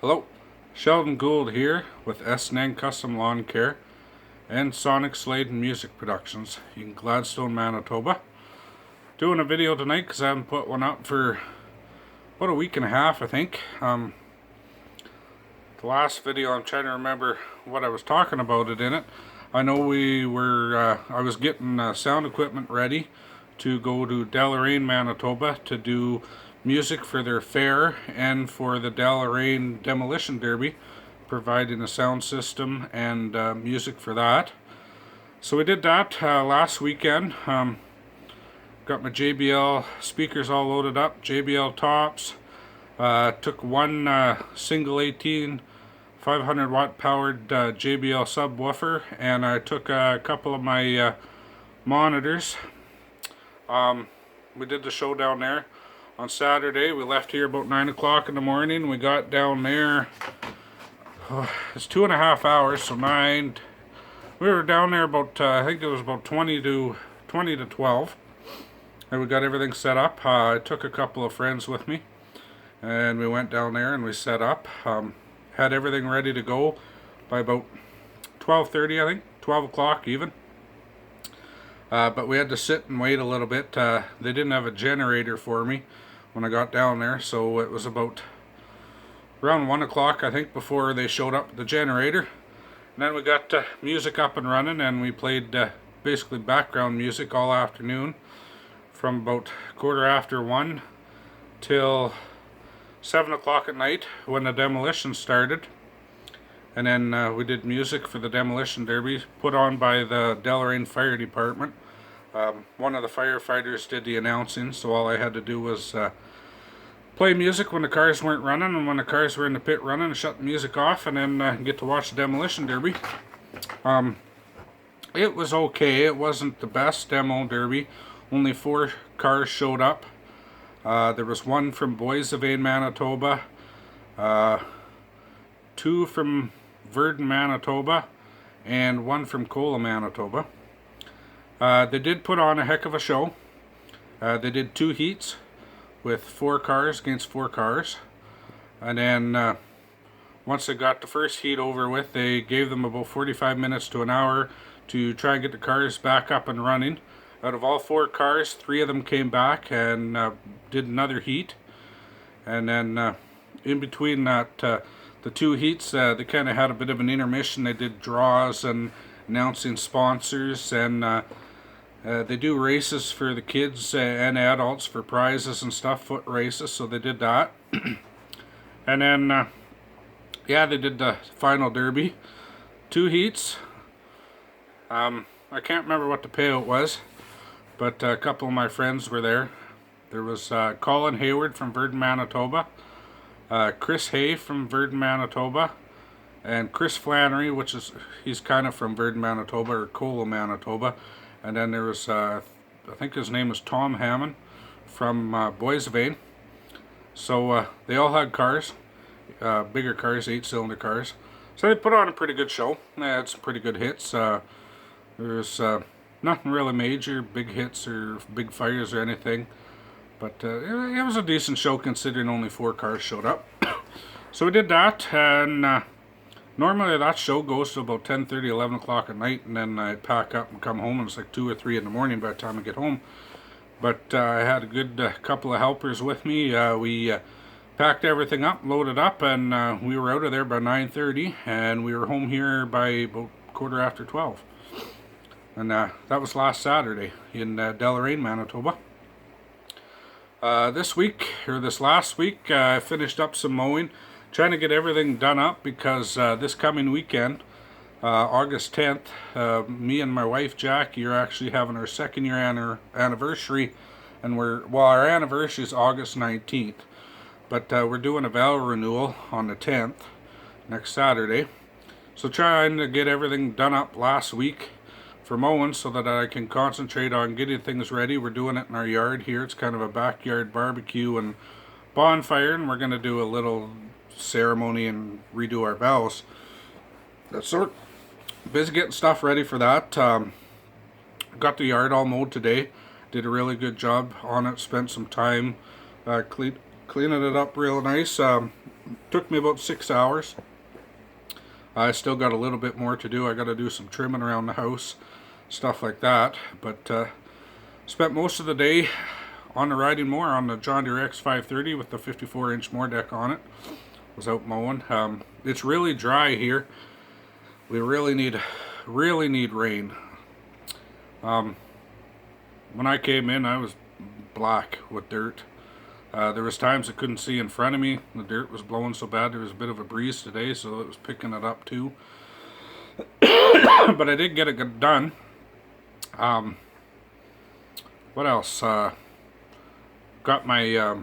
Hello, Sheldon Gould here with S&N Custom Lawn Care and Sonic Slade and Music Productions in Gladstone, Manitoba. Doing a video tonight because I haven't put one up for about a week and a half, I think. The last video, I'm trying to remember what I was talking about in it. I know I was getting sound equipment ready to go to Deloraine, Manitoba to do music for their fair and for the Deloraine Demolition Derby, providing a sound system and music for that. So we did that last weekend. Got my JBL speakers all loaded up, JBL tops. Took one single 18 500 watt powered JBL subwoofer, and I took a couple of my monitors. We did the show down there on Saturday. We left here about 9 o'clock in the morning. We got down there, it's 2.5 hours, so 9. We were down there about, I think it was about 20 to 12. And we got everything set up. I took a couple of friends with me, and we went down there and we set up. Had everything ready to go by about 12:30, I think, 12 o'clock even. But we had to sit and wait a little bit. They didn't have a generator for me when I got down there, so it was about around 1 o'clock, I think, before they showed up with the generator. And then we got music up and running, and we played basically background music all afternoon from about 1:15 till 7 o'clock at night when the demolition started. And then we did music for the demolition derby put on by the Deloraine Fire Department. One of the firefighters did the announcing, so all I had to do was play music when the cars weren't running, and when the cars were in the pit running, shut the music off, and then get to watch the demolition derby. It was okay. It wasn't the best demo derby. Only 4 cars showed up. There was one from Boissevain, Manitoba, 2 from Verdun, Manitoba, and 1 from Kola, Manitoba. They did put on a heck of a show. They did 2 heats with 4 cars against 4 cars. And then once they got the first heat over with, they gave them about 45 minutes to an hour to try and get the cars back up and running. Out of all 4 cars, 3 of them came back and did another heat. And then in between that, the 2 heats, they kind of had a bit of an intermission. They did draws and announcing sponsors, and they do races for the kids and adults for prizes and stuff, foot races, so they did that. And then, yeah, they did the final derby. 2 heats. I can't remember what the payout was, but a couple of my friends were there. There was Colin Hayward from Verdun, Manitoba, Chris Hay from Verdun, Manitoba, and Chris Flannery, he's kind of from Verdun, Manitoba, or Kola, Manitoba. And then there was, I think his name was Tom Hammond from Boissevain. So they all had cars, bigger cars, 8-cylinder cars. So they put on a pretty good show. They had some pretty good hits. There was nothing really major, big hits or big fires or anything. But it was a decent show considering only 4 cars showed up. So we did that, and normally that show goes to about 10:30, 11 o'clock at night, and then I pack up and come home, and it's like 2 or 3 in the morning by the time I get home. But I had a good couple of helpers with me. We packed everything up, loaded up, and we were out of there by 9:30, and we were home here by about 12:15. And that was last Saturday in Deloraine, Manitoba. This last week, I finished up some mowing, trying to get everything done up because this coming weekend, August 10th, me and my wife Jackie are actually having our 2nd-year anniversary, and our anniversary is August 19th, but we're doing a vow renewal on the 10th, next Saturday. So trying to get everything done up last week for mowing so that I can concentrate on getting things ready. We're doing it in our yard here. It's kind of a backyard barbecue and bonfire, and we're going to do a little ceremony and redo our vows. So busy getting stuff ready for that. Got the yard all mowed today. Did a really good job on it. Spent some time cleaning it up real nice. Took me about 6 hours. I still got a little bit more to do. I got to do some trimming around the house, stuff like that. But spent most of the day on the riding mower on the John Deere X530 with the 54-inch mower deck on it. Was out mowing. It's really dry here. We really need rain. When I came in, I was black with dirt. There was times I couldn't see in front of me. The dirt was blowing so bad. There was a bit of a breeze today, so it was picking it up too. But I did get it done. What else? Got my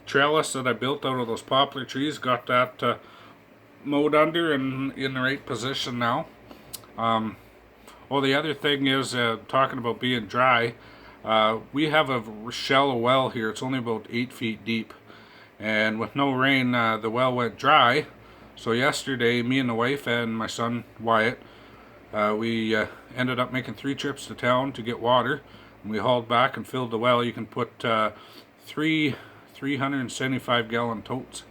trellis that I built out of those poplar trees. Got that mowed under and in the right position now. Well, the other thing is, talking about being dry, we have a shallow well here. It's only about 8 feet deep, and with no rain, the well went dry. So yesterday, me and the wife and my son Wyatt, we ended up making 3 trips to town to get water, and we hauled back and filled the well. You can put 375 gallon totes,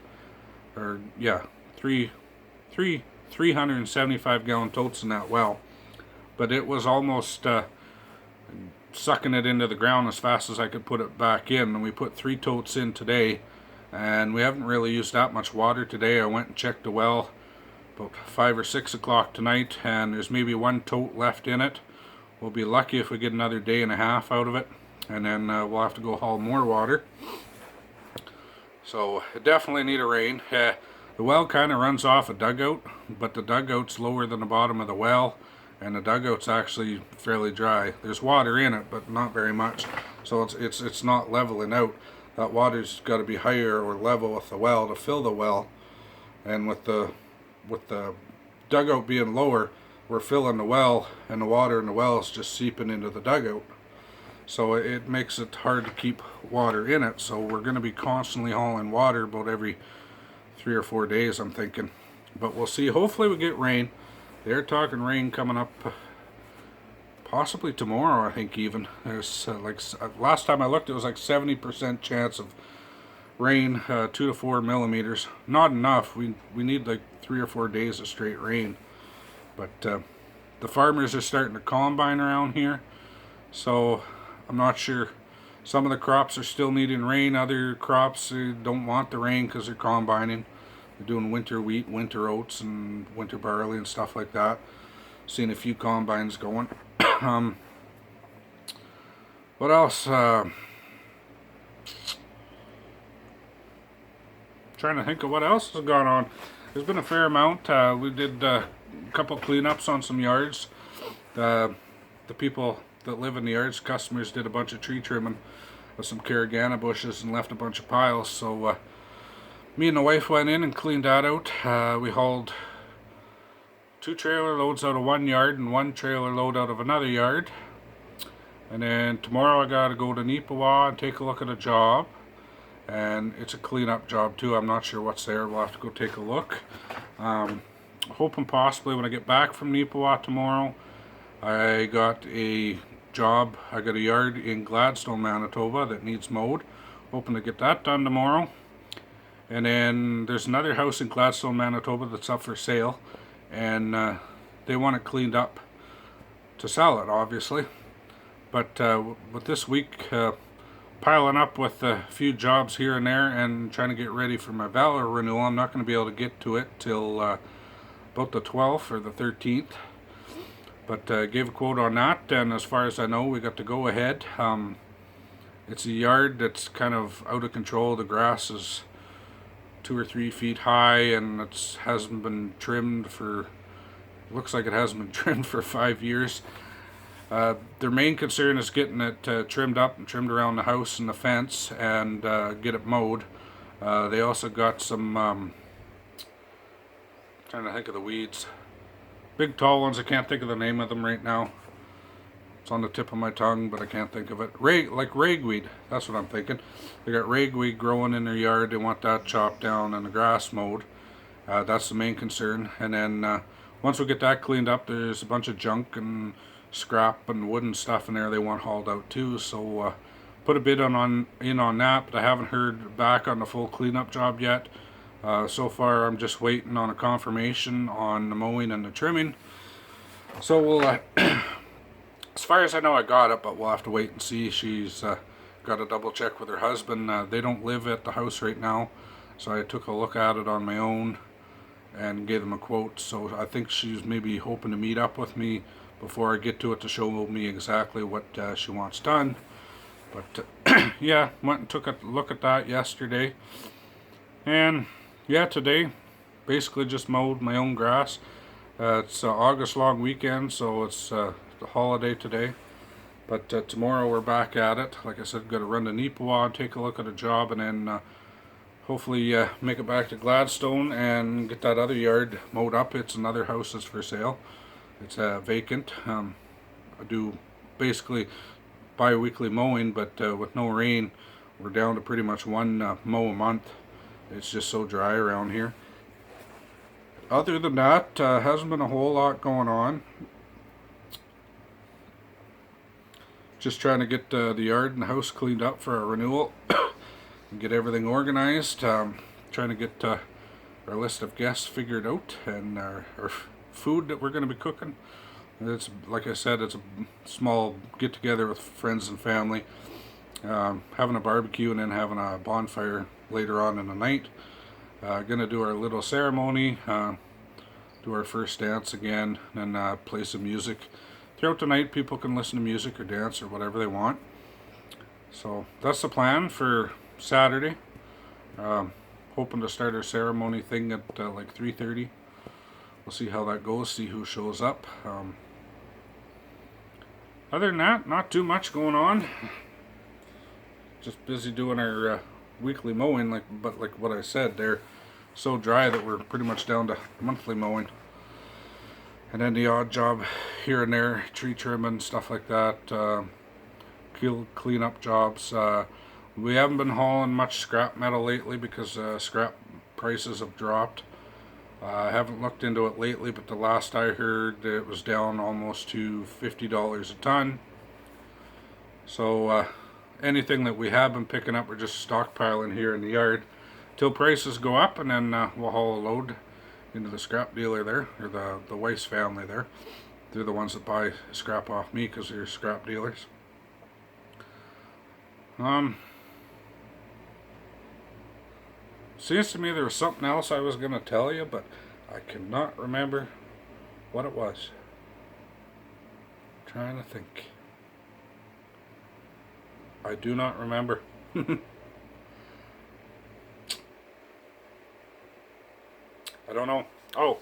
or yeah, 375 gallon totes in that well. But it was almost sucking it into the ground as fast as I could put it back in. And we put 3 totes in today, and we haven't really used that much water today. I went and checked the well about 5 or 6 o'clock tonight, and there's maybe 1 tote left in it. We'll be lucky if we get another day and a half out of it, and then we'll have to go haul more water. So definitely need a rain. The well kind of runs off a dugout, but the dugout's lower than the bottom of the well, and the dugout's actually fairly dry. There's water in it, but not very much, so it's not leveling out. That water's got to be higher or level with the well to fill the well, and with the dugout being lower, we're filling the well, and the water in the well is just seeping into the dugout. So it makes it hard to keep water in it. So we're going to be constantly hauling water about every 3 or 4 days, I'm thinking. But we'll see. Hopefully we get rain. They're talking rain coming up possibly tomorrow, I think even. There's last time I looked, it was like 70% chance of rain, 2 to 4 millimeters. Not enough. We need like 3 or 4 days of straight rain. But the farmers are starting to combine around here, so I'm not sure. Some of the crops are still needing rain. Other crops don't want the rain because they're combining. They're doing winter wheat, winter oats, and winter barley and stuff like that. Seen a few combines going. What else? Trying to think of what else has gone on. There's been a fair amount. We did a couple cleanups on some yards. The people that live in the yards, customers, did a bunch of tree trimming with some caragana bushes and left a bunch of piles. So me and the wife went in and cleaned that out. We hauled 2 trailer loads out of one yard and 1 trailer load out of another yard. And then tomorrow I gotta go to Neepawa and take a look at a job. And it's a cleanup job too. I'm not sure what's there. We'll have to go take a look. Hoping possibly when I get back from Neepawa tomorrow, I got a job. I got a yard in Gladstone, Manitoba that needs mowed. Hoping to get that done tomorrow. And then there's another house in Gladstone, Manitoba that's up for sale, and they want it cleaned up to sell it, obviously. But with this week piling up with a few jobs here and there and trying to get ready for my Valor renewal, I'm not going to be able to get to it till about the 12th or the 13th. But gave a quote on that, and as far as I know, we got to go ahead. It's a yard that's kind of out of control. The grass is 2 or 3 feet high, and it hasn't been trimmed for, looks like it hasn't been trimmed for 5 years. Their main concern is getting it trimmed up and trimmed around the house and the fence, and get it mowed. They also got some, trying to think of the weeds. Big tall ones, I can't think of the name of them right now. It's on the tip of my tongue, but I can't think of it. Like ragweed, that's what I'm thinking. They got ragweed growing in their yard. They want that chopped down and the grass mowed. That's the main concern. And then once we get that cleaned up, there's a bunch of junk and scrap and wooden stuff in there they want hauled out too. So put a bid in on that, but I haven't heard back on the full cleanup job yet. So far I'm just waiting on a confirmation on the mowing and the trimming. So we'll, as far as I know, I got it, but we'll have to wait and see. She's got to double check with her husband. They don't live at the house right now, so I took a look at it on my own and gave them a quote. So I think she's maybe hoping to meet up with me before I get to it to show me exactly what she wants done. But yeah, went and took a look at that yesterday. And yeah, today basically just mowed my own grass. It's August long weekend, so it's the holiday today. But tomorrow we're back at it. Like I said, got to run to Neepawa and take a look at a job, and then hopefully make it back to Gladstone and get that other yard mowed up. It's another house that's for sale. It's vacant. I do basically bi-weekly mowing, but with no rain, we're down to pretty much one mow a month. It's just so dry around here. Other than that, hasn't been a whole lot going on. Just trying to get the yard and the house cleaned up for a renewal and get everything organized. Trying to get our list of guests figured out and our food that we're going to be cooking. It's, like I said, it's a small get together with friends and family. Having a barbecue and then having a bonfire later on in the night. Gonna do our little ceremony, do our first dance again, and then play some music. Throughout the night, people can listen to music or dance or whatever they want. So that's the plan for Saturday. Hoping to start our ceremony thing at like 3:30. We'll see how that goes, see who shows up. Other than that, not too much going on. Just busy doing our weekly mowing, but like what I said, they're so dry that we're pretty much down to monthly mowing. And then the odd job here and there, tree trimming, stuff like that, clean up jobs. We haven't been hauling much scrap metal lately because scrap prices have dropped. I haven't looked into it lately, but the last I heard it was down almost to $50 a ton. So anything that we have been picking up, we're just stockpiling here in the yard till prices go up, and then we'll haul a load into the scrap dealer there, or the Weiss family there. They're the ones that buy scrap off me because they're scrap dealers. Seems to me there was something else I was going to tell you, but I cannot remember what it was. Trying to think. I do not remember. I don't know. Oh,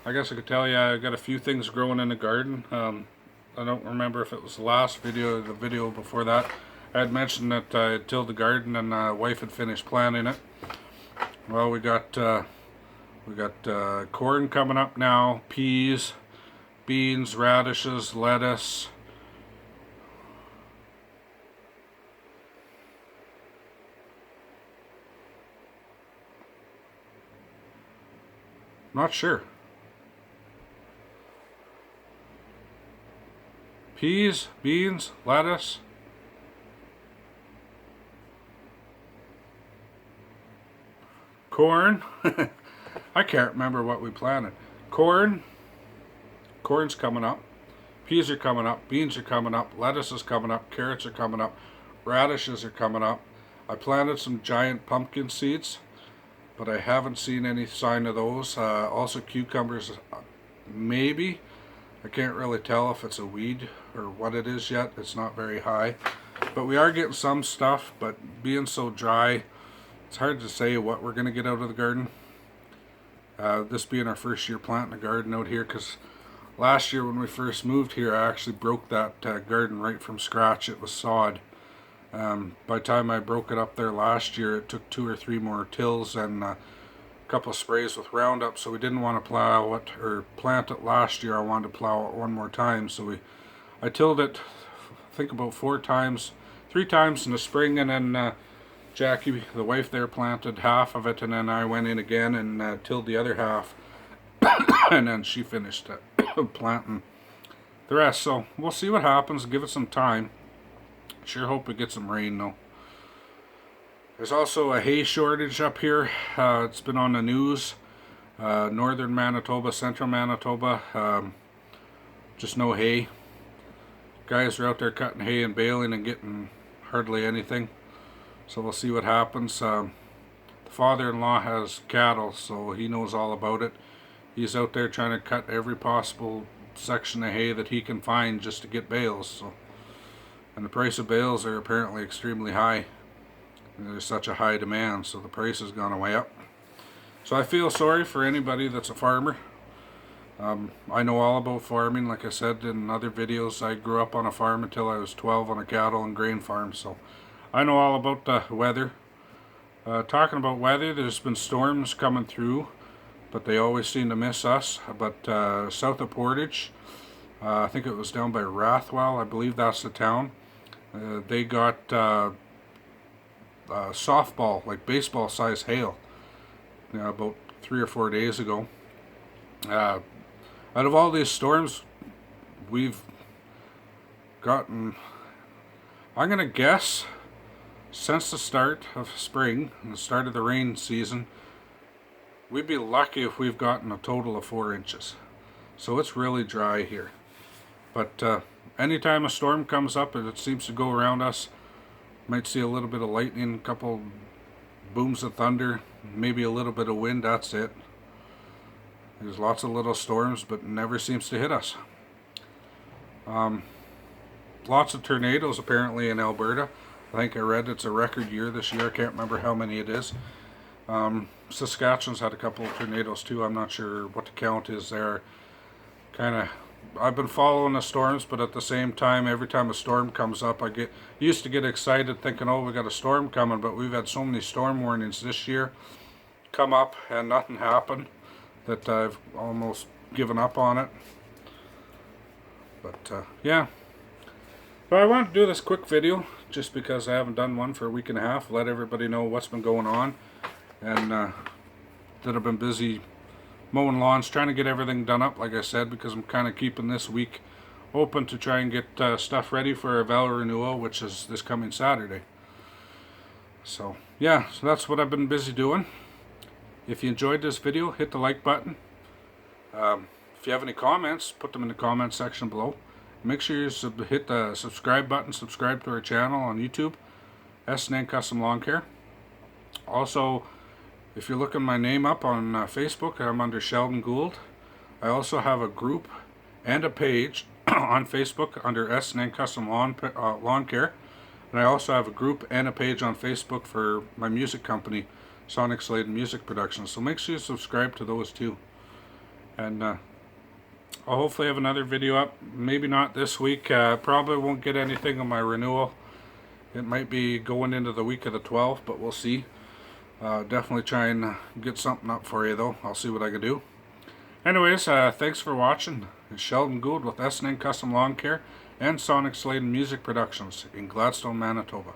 I guess I could tell you I got a few things growing in the garden. I don't remember if it was the last video or the video before that. I had mentioned that I had tilled the garden and my wife had finished planting it. Well, we got corn coming up now, peas, beans, radishes, lettuce. Not sure. Peas, beans, lettuce. Corn. I can't remember what we planted. Corn's coming up. Peas are coming up. Beans are coming up. Lettuce is coming up. Carrots are coming up. Radishes are coming up. I planted some giant pumpkin seeds, but I haven't seen any sign of those. Also cucumbers, maybe. I can't really tell if it's a weed or what it is yet. It's not very high. But we are getting some stuff, but being so dry, it's hard to say what we're going to get out of the garden. This being our first year planting a garden out here, because last year when we first moved here, I actually broke that garden right from scratch. It was sod. By the time I broke it up there last year, it took 2 or 3 more tills and a couple of sprays with Roundup, so we didn't want to plow it or plant it last year. I wanted to plow it one more time, so I tilled it, I think about 3 times in the spring, and then Jackie, the wife there, planted half of it, and then I went in again and tilled the other half, and then she finished planting the rest. So we'll see what happens. Give it some time. Sure hope we get some rain though. There's also a hay shortage up here. It's been on the news. Northern Manitoba, central Manitoba, just no hay. Guys are out there cutting hay and baling and getting hardly anything. So we'll see what happens. The father-in-law has cattle, so he knows all about it. He's out there trying to cut every possible section of hay that he can find just to get bales. So, and the price of bales are apparently extremely high. There's such a high demand, so the price has gone way up. So I feel sorry for anybody that's a farmer. I know all about farming. Like I said in other videos, I grew up on a farm until I was 12 on a cattle and grain farm, so I know all about the weather. Talking about weather, there's been storms coming through, but they always seem to miss us. But south of Portage, I think it was down by Rathwell, I believe that's the town, they got softball, like baseball size hail, about 3 or 4 days ago. Out of all these storms we've gotten, I'm gonna guess, since the start of spring and the start of the rain season, we'd be lucky if we've gotten a total of 4 inches. So it's really dry here. But anytime a storm comes up and it seems to go around us, might see a little bit of lightning, a couple booms of thunder, maybe a little bit of wind, that's it. There's lots of little storms, but it never seems to hit us. Lots of tornadoes apparently in Alberta. I think I read it's a record year this year. I can't remember how many it is. Saskatchewan's had a couple of tornadoes too. I'm not sure what the count is there. I've been following the storms, but at the same time, every time a storm comes up, I used to get excited thinking, oh, we got a storm coming, but we've had so many storm warnings this year come up and nothing happened that I've almost given up on it. But yeah. So I wanted to do this quick video just because I haven't done one for a week and a half. Let everybody know what's been going on, and that I've been busy mowing lawns, trying to get everything done up, like I said, because I'm kind of keeping this week open to try and get stuff ready for our Val renewal, which is this coming Saturday. So yeah, so that's what I've been busy doing. If you enjoyed this video, hit the like button. If you have any comments, put them in the comment section below. Make sure you hit the subscribe button, subscribe to our channel on YouTube, S&N Custom Lawn Care. Also, if you're looking my name up on Facebook, I'm under Sheldon Gould. I also have a group and a page on Facebook under S&N Custom Lawn Care. And I also have a group and a page on Facebook for my music company, Sonic Slade Music Productions. So make sure you subscribe to those too. And I'll hopefully have another video up. Maybe not this week. Probably won't get anything on my renewal. It might be going into the week of the 12th, but we'll see. Definitely try and get something up for you though. I'll see what I can do. Anyways, thanks for watching. It's Sheldon Gould with S&N Custom Lawn Care and Sonic Slade Music Productions in Gladstone, Manitoba.